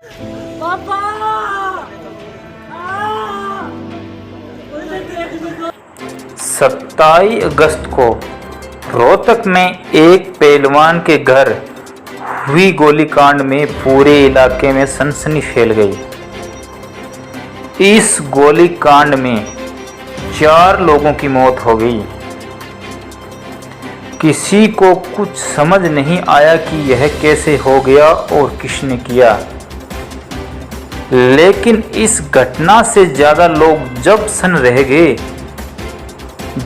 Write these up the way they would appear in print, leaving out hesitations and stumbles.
पापा 27 अगस्त को रोहतक में एक पहलवान के घर हुई गोलीकांड में पूरे इलाके में सनसनी फैल गई। इस गोलीकांड में 4 लोगों की मौत हो गई। किसी को कुछ समझ नहीं आया कि यह कैसे हो गया और किसने किया, लेकिन इस घटना से ज़्यादा लोग जब सन रह गए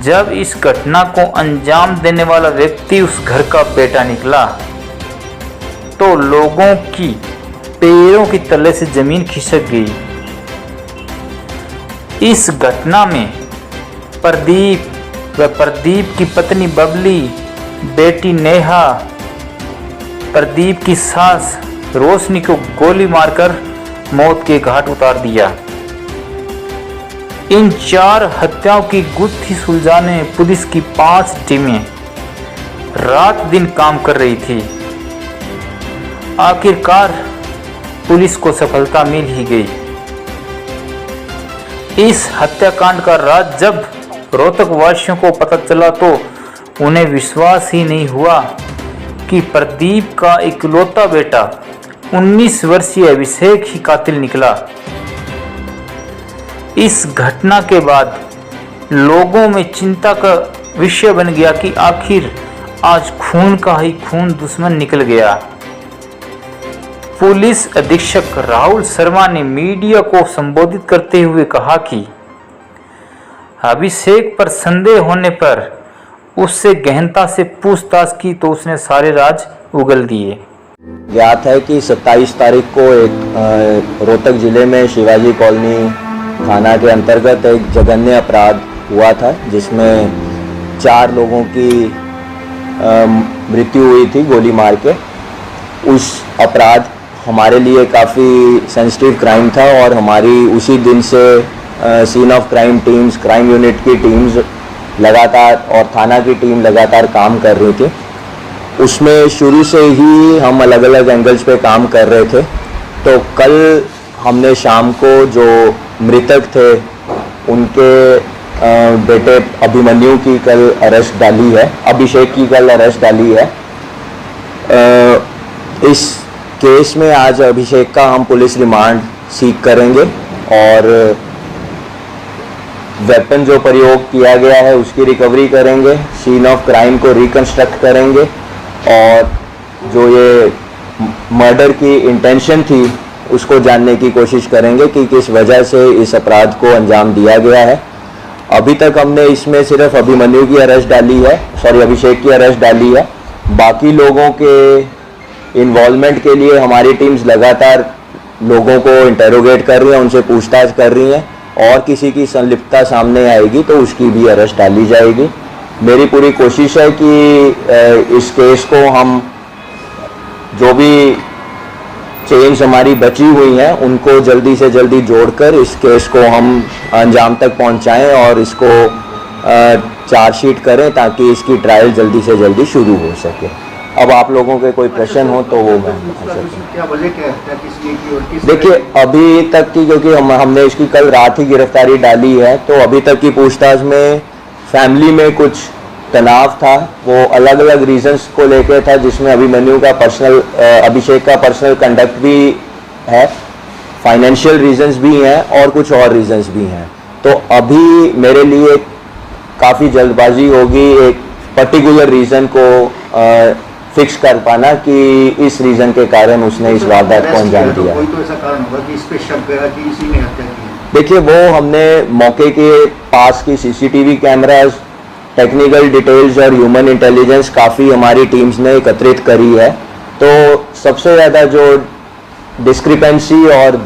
जब इस घटना को अंजाम देने वाला व्यक्ति उस घर का बेटा निकला तो लोगों की पैरों की तले से जमीन खिसक गई। इस घटना में प्रदीप व प्रदीप की पत्नी बबली, बेटी नेहा, प्रदीप की सास रोशनी को गोली मारकर मौत के घाट उतार दिया। इन 4 हत्याओं की गुत्थी सुलझाने पुलिस की 5 टीमें रात दिन काम कर रही थी। आखिरकार पुलिस को सफलता मिल ही गई। इस हत्याकांड का राज जब रोहतक वासियों को पता चला तो उन्हें विश्वास ही नहीं हुआ कि प्रदीप का इकलौता बेटा 19 वर्षीय अभिषेक ही कातिल निकला। इस घटना के बाद लोगों में चिंता का विषय बन गया कि आखिर आज खून का ही खून दुश्मन निकल गया। पुलिस अधीक्षक राहुल शर्मा ने मीडिया को संबोधित करते हुए कहा कि अभिषेक पर संदेह होने पर उससे गहनता से पूछताछ की तो उसने सारे राज उगल दिए। ज्ञात है कि 27 तारीख को एक रोहतक जिले में शिवाजी कॉलोनी थाना के अंतर्गत एक जघन्य अपराध हुआ था जिसमें 4 लोगों की मृत्यु हुई थी गोली मार के। उस अपराध हमारे लिए काफ़ी सेंसिटिव क्राइम था और हमारी उसी दिन से scene of crime teams, crime unit की टीम्स लगातार और थाना की टीम लगातार काम कर रही थी। उसमें शुरू से ही हम अलग अलग एंगल्स पे काम कर रहे थे। तो कल हमने शाम को जो मृतक थे उनके बेटे अभिमन्यु की कल अरेस्ट डाली है, अभिषेक की कल अरेस्ट डाली है। इस केस में आज अभिषेक का हम पुलिस रिमांड सीख करेंगे और वेपन जो प्रयोग किया गया है उसकी रिकवरी करेंगे, सीन ऑफ क्राइम को रिकंस्ट्रक्ट करेंगे और जो ये मर्डर की इंटेंशन थी उसको जानने की कोशिश करेंगे कि किस वजह से इस अपराध को अंजाम दिया गया है। अभी तक हमने इसमें सिर्फ अभिमन्यु की अरेस्ट डाली है, अभिषेक की अरेस्ट डाली है। बाकी लोगों के इन्वॉल्वमेंट के लिए हमारी टीम्स लगातार लोगों को इंटेरोगेट कर रही हैं, उनसे पूछताछ कर रही हैं और किसी की संलिप्तता सामने आएगी तो उसकी भी अरेस्ट डाली जाएगी। मेरी पूरी कोशिश है कि इस केस को हम जो भी चेंज हमारी बची हुई हैं उनको जल्दी से जल्दी जोड़कर इस केस को हम अंजाम तक पहुंचाएं और इसको चार्जशीट करें ताकि इसकी ट्रायल जल्दी से जल्दी शुरू हो सके। अब आप लोगों के कोई प्रश्न हो तो वो मैं देखिए अभी तक की, क्योंकि हमने इसकी कल रात ही गिरफ्तारी डाली है, तो अभी तक की पूछताछ में फैमिली में कुछ तनाव था, वो अलग अलग रीजंस को लेकर था जिसमें अभिमन्यु का पर्सनल, अभिषेक का पर्सनल कंडक्ट भी है, फाइनेंशियल रीजंस भी हैं और कुछ और रीजंस भी हैं। तो अभी मेरे लिए काफ़ी जल्दबाजी होगी एक पर्टिकुलर रीज़न को फिक्स कर पाना कि इस रीज़न के कारण उसने इस वारदात को अंजाम दिया। कोई तो ऐसा कारण होगा कि इस पे शक गया कि इसी ने हत्या की। देखिए वो हमने मौके के पास की सीसीटीवी कैमराज, टेक्निकल डिटेल्स और ह्यूमन इंटेलिजेंस काफ़ी हमारी टीम्स ने एकत्रित करी है। तो सबसे ज़्यादा जो डिस्क्रिपेंसी और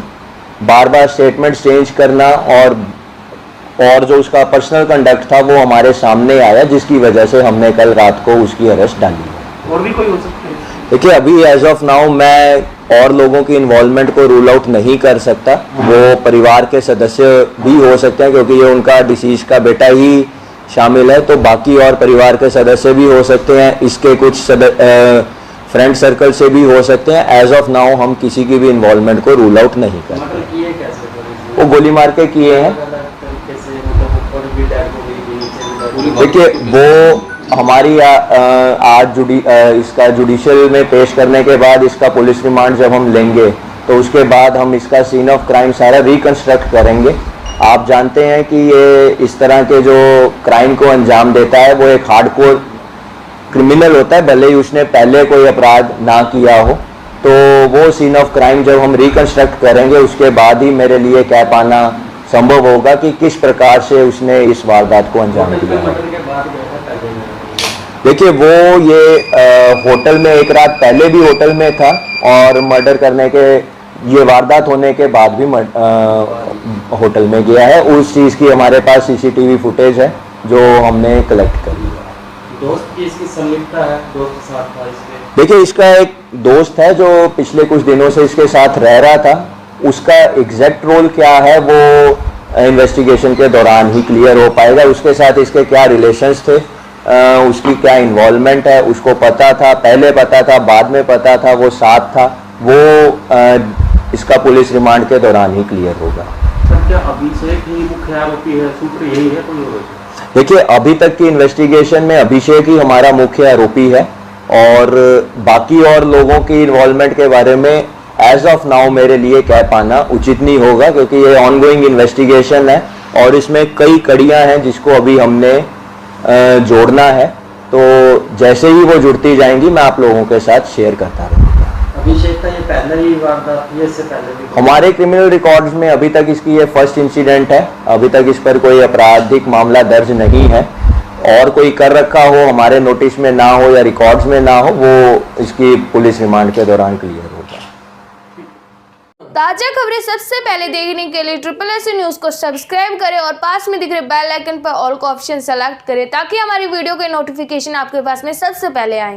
बार बार स्टेटमेंट चेंज करना और जो उसका पर्सनल कंडक्ट था वो हमारे सामने आया, जिसकी वजह से हमने कल रात को उसकी अरेस्ट डाली। और भी कोई हो सकता है? देखिए अभी एज ऑफ नाउ मैं और लोगों की इन्वॉल्वमेंट को रूल आउट नहीं कर सकता। वो परिवार के सदस्य भी हो सकते हैं क्योंकि ये उनका डिसीज का बेटा ही शामिल है, तो बाकी और परिवार के सदस्य भी हो सकते हैं। इसके कुछ फ्रेंड सर्कल से भी हो सकते हैं। एज ऑफ नाउ हम किसी की भी इन्वॉल्वमेंट को रूल आउट नहीं करते। मर्डर किए कैसे थे? वो गोली मार के किए हैं। अलग-अलग तरीके से, मतलब ऊपर भी डेड बॉडी थी, नीचे भी dead body। देखिए वो हमारी आज इसका जुडिशियल में पेश करने के बाद इसका पुलिस रिमांड जब हम लेंगे तो उसके बाद हम इसका सीन ऑफ क्राइम सारा रिकंस्ट्रक्ट करेंगे। आप जानते हैं कि ये इस तरह के जो क्राइम को अंजाम देता है वो एक हार्डकोर क्रिमिनल होता है, भले ही उसने पहले कोई अपराध ना किया हो। तो वो सीन ऑफ क्राइम जब हम रिकंस्ट्रक्ट करेंगे उसके बाद ही मेरे लिए कह पाना संभव होगा कि किस प्रकार से उसने इस वारदात को अंजाम दिया है। मर्डर के बाद गया था पहले में? देखिए वो ये होटल में एक रात पहले भी होटल में था और मर्डर करने के ये वारदात होने के बाद भी होटल में गया है। उस चीज़ की हमारे पास सीसीटीवी फुटेज है जो हमने कलेक्ट करी है। दोस्त की इसकी संलिप्तता है? दोस्त के साथ था इसके? देखिए इसका एक दोस्त है जो पिछले कुछ दिनों से इसके साथ रह रहा था। उसका एग्जैक्ट रोल क्या है वो इन्वेस्टिगेशन के दौरान ही क्लियर हो पाएगा। उसके साथ इसके क्या रिलेशंस थे, उसकी क्या इन्वॉल्वमेंट है, उसको पता था, पहले पता था, बाद में पता था, वो साथ था, वो इसका पुलिस रिमांड के दौरान ही क्लियर होगा। सर क्या अभिषेक ही मुख्य आरोपी है, सूत्र यही है कोई और? देखिए अभी तक की इन्वेस्टिगेशन में अभिषेक ही हमारा मुख्य आरोपी है और बाकी और लोगों की इन्वॉल्वमेंट के बारे में एज ऑफ नाउ मेरे लिए कह पाना उचित नहीं होगा क्योंकि ये ऑनगोइंग इन्वेस्टिगेशन है और इसमें कई कड़ियां हैं जिसको अभी हमने जोड़ना है। तो जैसे ही वो जुड़ती जाएंगी मैं आप लोगों के साथ शेयर करता रहूँगा। अभिषेक का ये पहले ही वारदात थी, इससे पहले भी? हमारे क्रिमिनल रिकॉर्ड्स में अभी तक इसकी ये फर्स्ट इंसिडेंट है। अभी तक इस पर कोई आपराधिक मामला दर्ज नहीं है और कोई कर रखा हो हमारे नोटिस में ना हो या रिकॉर्ड्स में ना हो वो इसकी पुलिस रिमांड के दौरान क्लियर होगा। ताजा खबरें सबसे पहले देखने के लिए SSS न्यूज़ को सब्सक्राइब करें और पास में दिख रहे बेल आइकन पर ऑल का ऑप्शन सेलेक्ट करें ताकि हमारी वीडियो के नोटिफिकेशन आपके पास में सबसे पहले आए।